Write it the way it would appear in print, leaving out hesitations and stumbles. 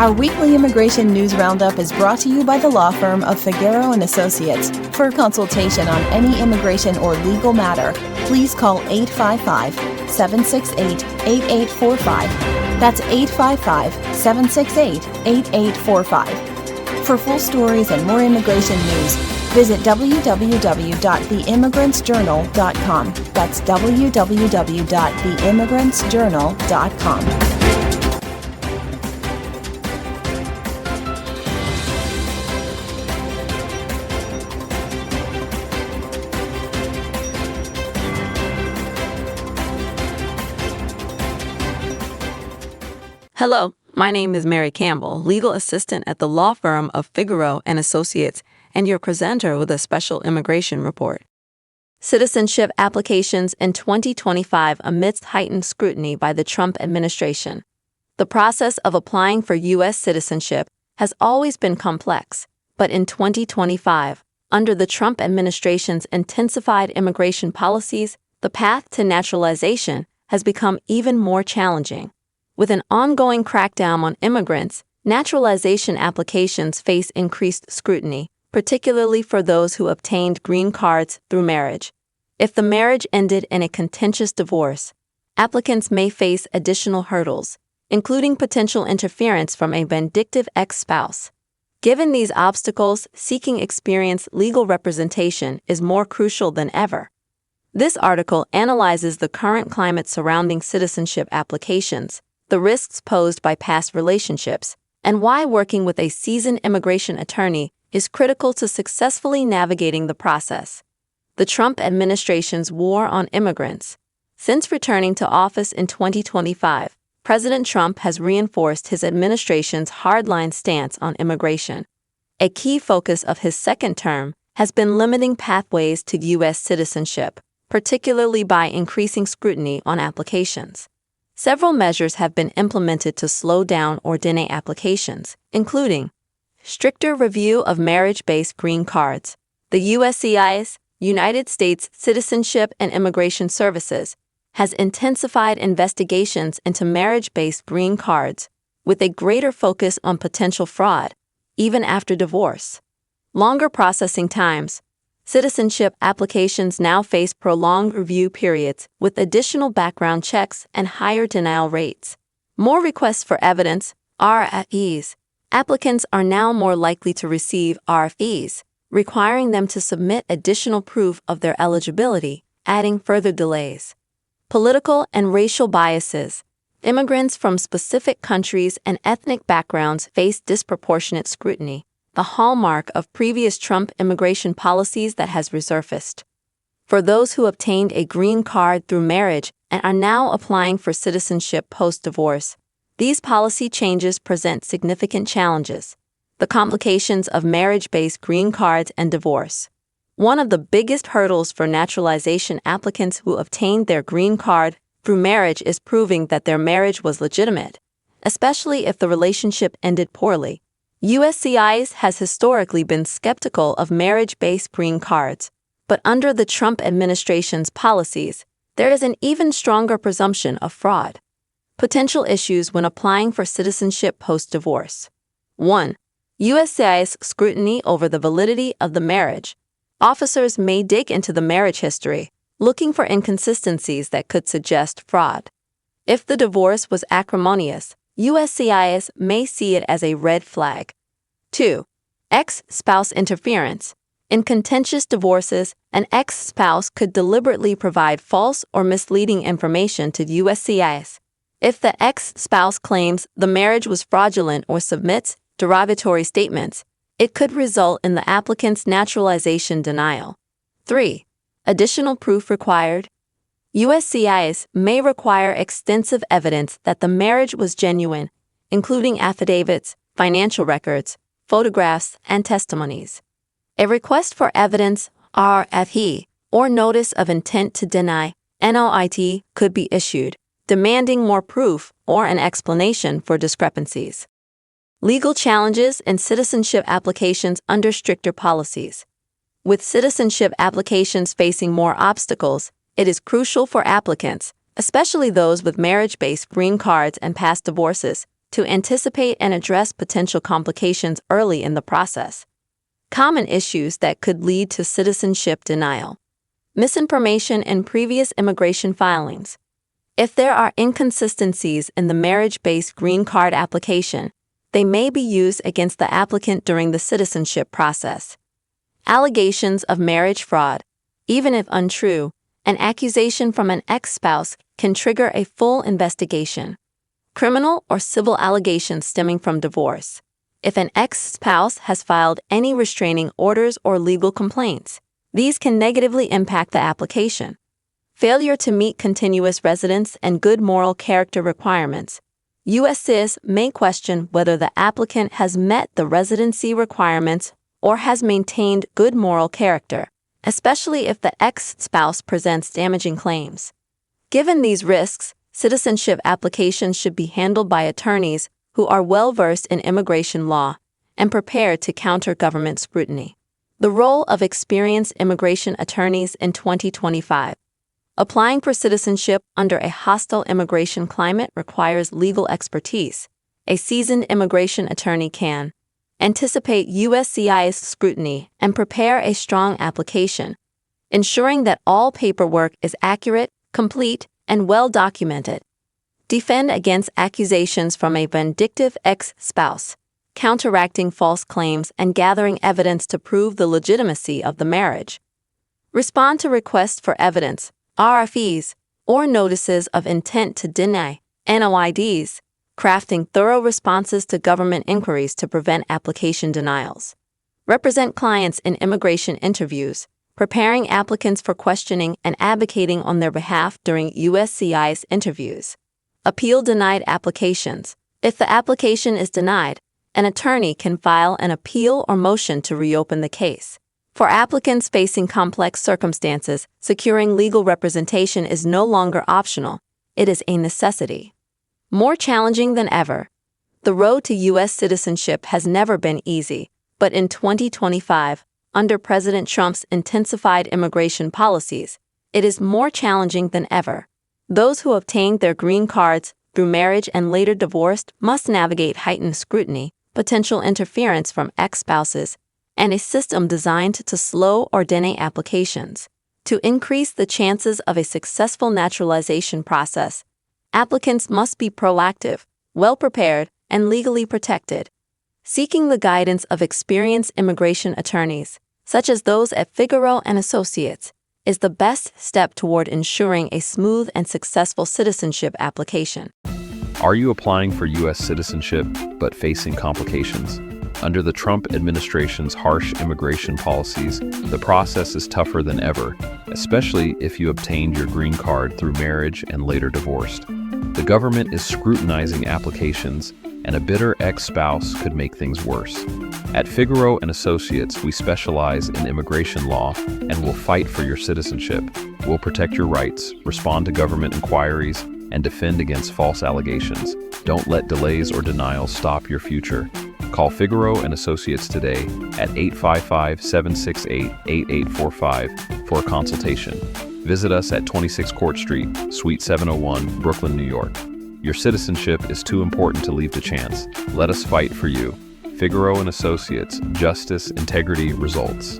Our weekly immigration news roundup is brought to you by the law firm of Figeroux Associates. For consultation on any immigration or legal matter, please call 855-768-8845. That's 855-768-8845. For full stories and more immigration news, visit www.theimmigrantsjournal.com. That's www.theimmigrantsjournal.com. Hello, my name is Mary Campbell, legal assistant at the law firm of Figeroux Associates, and your presenter with a special immigration report. Citizenship applications in 2025 amidst heightened scrutiny by the Trump administration. The process of applying for U.S. citizenship has always been complex, but in 2025, under the Trump administration's intensified immigration policies, the path to naturalization has become even more challenging. With an ongoing crackdown on immigrants, naturalization applications face increased scrutiny, particularly for those who obtained green cards through marriage. If the marriage ended in a contentious divorce, applicants may face additional hurdles, including potential interference from a vindictive ex-spouse. Given these obstacles, seeking experienced legal representation is more crucial than ever. This article analyzes the current climate surrounding citizenship applications, the risks posed by past relationships, and why working with a seasoned immigration attorney is critical to successfully navigating the process. The Trump administration's war on immigrants. Since returning to office in 2025, President Trump has reinforced his administration's hardline stance on immigration. A key focus of his second term has been limiting pathways to U.S. citizenship, particularly by increasing scrutiny on applications. Several measures have been implemented to slow down or deny applications, including stricter review of marriage-based green cards. The USCIS, United States Citizenship and Immigration Services, has intensified investigations into marriage-based green cards, with a greater focus on potential fraud, even after divorce. Longer processing times. Citizenship applications now face prolonged review periods with additional background checks and higher denial rates. More requests for evidence, RFEs. Applicants are now more likely to receive RFEs, requiring them to submit additional proof of their eligibility, adding further delays. Political and racial biases. Immigrants from specific countries and ethnic backgrounds face disproportionate scrutiny, the hallmark of previous Trump immigration policies that has resurfaced. For those who obtained a green card through marriage and are now applying for citizenship post-divorce, these policy changes present significant challenges. The complications of marriage-based green cards and divorce. One of the biggest hurdles for naturalization applicants who obtained their green card through marriage is proving that their marriage was legitimate, especially if the relationship ended poorly. USCIS has historically been skeptical of marriage-based green cards, but under the Trump administration's policies, there is an even stronger presumption of fraud. Potential issues when applying for citizenship post-divorce. 1. USCIS scrutiny over the validity of the marriage. Officers may dig into the marriage history, looking for inconsistencies that could suggest fraud. If the divorce was acrimonious, USCIS may see it as a red flag. 2. Ex-spouse interference. In contentious divorces, an ex-spouse could deliberately provide false or misleading information to USCIS. If the ex-spouse claims the marriage was fraudulent or submits derogatory statements, it could result in the applicant's naturalization denial. 3. Additional proof required. USCIS may require extensive evidence that the marriage was genuine, including affidavits, financial records, photographs, and testimonies. A request for evidence, RFE, or notice of intent to deny, NOIT, could be issued, demanding more proof or an explanation for discrepancies. Legal challenges in citizenship applications under stricter policies. With citizenship applications facing more obstacles, it is crucial for applicants, especially those with marriage-based green cards and past divorces, to anticipate and address potential complications early in the process. Common issues that could lead to citizenship denial. Misinformation in previous immigration filings. If there are inconsistencies in the marriage-based green card application, they may be used against the applicant during the citizenship process. Allegations of marriage fraud. Even if untrue, an accusation from an ex-spouse can trigger a full investigation. Criminal or civil allegations stemming from divorce. If an ex-spouse has filed any restraining orders or legal complaints, these can negatively impact the application. Failure to meet continuous residence and good moral character requirements. USCIS may question whether the applicant has met the residency requirements or has maintained good moral character, especially if the ex-spouse presents damaging claims. Given these risks, citizenship applications should be handled by attorneys who are well-versed in immigration law and prepared to counter government scrutiny. The role of experienced immigration attorneys in 2025. Applying for citizenship under a hostile immigration climate requires legal expertise. A seasoned immigration attorney can anticipate USCIS scrutiny and prepare a strong application, ensuring that all paperwork is accurate, complete, and well documented. Defend against accusations from a vindictive ex-spouse, counteracting false claims and gathering evidence to prove the legitimacy of the marriage. Respond to requests for evidence, RFEs, or notices of intent to deny, NOIDs, crafting thorough responses to government inquiries to prevent application denials. Represent clients in immigration interviews, preparing applicants for questioning and advocating on their behalf during USCIS interviews. Appeal denied applications. If the application is denied, an attorney can file an appeal or motion to reopen the case. For applicants facing complex circumstances, securing legal representation is no longer optional, it is a necessity. More challenging than ever. The road to U.S. citizenship has never been easy, but in 2025, under President Trump's intensified immigration policies, it is more challenging than ever. Those who obtained their green cards through marriage and later divorced must navigate heightened scrutiny, potential interference from ex-spouses, and a system designed to slow or deny applications. To increase the chances of a successful naturalization process, applicants must be proactive, well-prepared, and legally protected. Seeking the guidance of experienced immigration attorneys, such as those at Figeroux Associates, is the best step toward ensuring a smooth and successful citizenship application. Are you applying for U.S. citizenship but facing complications? Under the Trump administration's harsh immigration policies, the process is tougher than ever, especially if you obtained your green card through marriage and later divorced. The government is scrutinizing applications, and a bitter ex-spouse could make things worse. At Figeroux Associates, we specialize in immigration law and will fight for your citizenship. We'll protect your rights, respond to government inquiries, and defend against false allegations. Don't let delays or denials stop your future. Call Figeroux Associates today at 855-768-8845 for a consultation. Visit us at 26 Court Street, Suite 701, Brooklyn, New York. Your citizenship is too important to leave to chance. Let us fight for you. Figeroux Associates, justice, integrity, results.